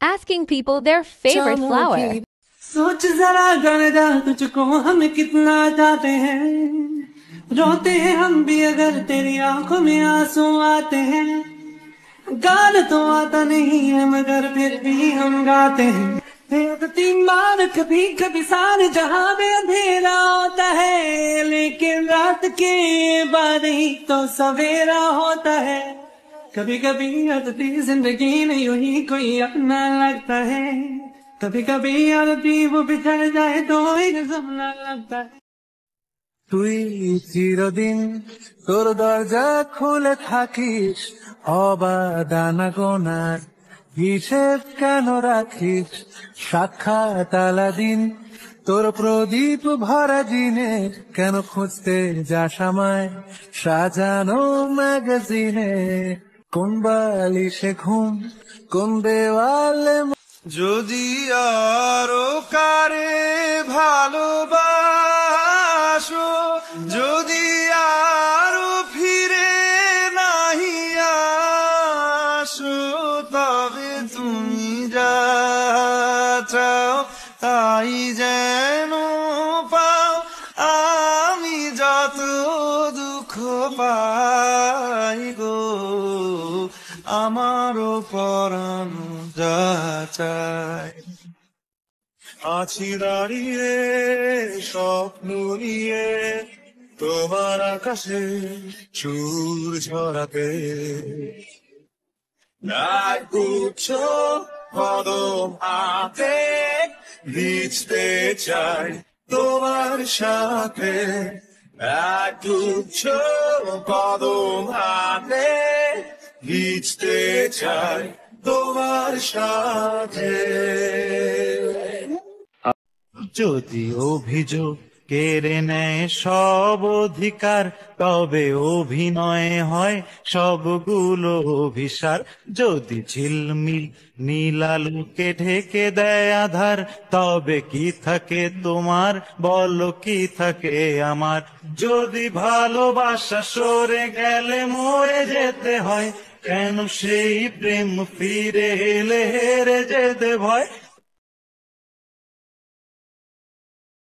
asking people their favorite flower. सोच जरा गनगा तुझको हम कितना चाहते हैं, रोते हैं हम भी अगर तेरी आंखों में आंसू आते हैं। गाना तो आता नहीं है मगर फिर भी हम गाते हैं। तीन बार कभी कभी सारे जहां में अंधेरा होता है, लेकिन रात के बाद ही तो सवेरा होता है। कभी कभी आदती जिंदगी में यूं ही कोई अपना लगता है, कभी कभी आदती वो बिछड़ जाए तो एक जमना लगता है। তুই চিরদিন তোর দরজা খুলে থাকিস, অবাদানা গোনার হিসেব কেন রাখিস? সাক্ষাৎ আলাদিন তোর প্রদীপ ভরা দিনে কেন খুঁজতে যাস আমায় সাজানো ম্যাগাজিনে? কোন বালিশে ঘুম, কোন দেওয়ালে? যদি আরো কারে ভালোবাসো, যদি আরো ফিরে নাহি আসো, তবে তুমি যা চাও তাই যেন পাও। আমি যত দুঃখ পাই গো, আমারও পরানো যা চাই। আছি দাঁড়িয়ে স্বপ্ন নিয়ে তোমার আকাশে সুর ঝরাতে, এক গুচ্ছ কদম হাতে ভিজতে চাই তোমার সাথে, এক গুচ্ছ কদম হাতে ভিজতে চাই তোমার সাথে। যদি অভিযোগ কেড়ে নেয় সব অধিকার, তবে অভিনয় হয় সবগুলো অভিসার। যদি ঝিলমিল নীল আলোকে ঢেকে দেয় আধার, তবে কি থাকে তোমার বলো, কি থাকে আমার? যদি ভালোবাসা সরে গেলে মরে যেতে হয়, কেন সেই প্রেম ফিরে এলে হেরে যেতে ভয়?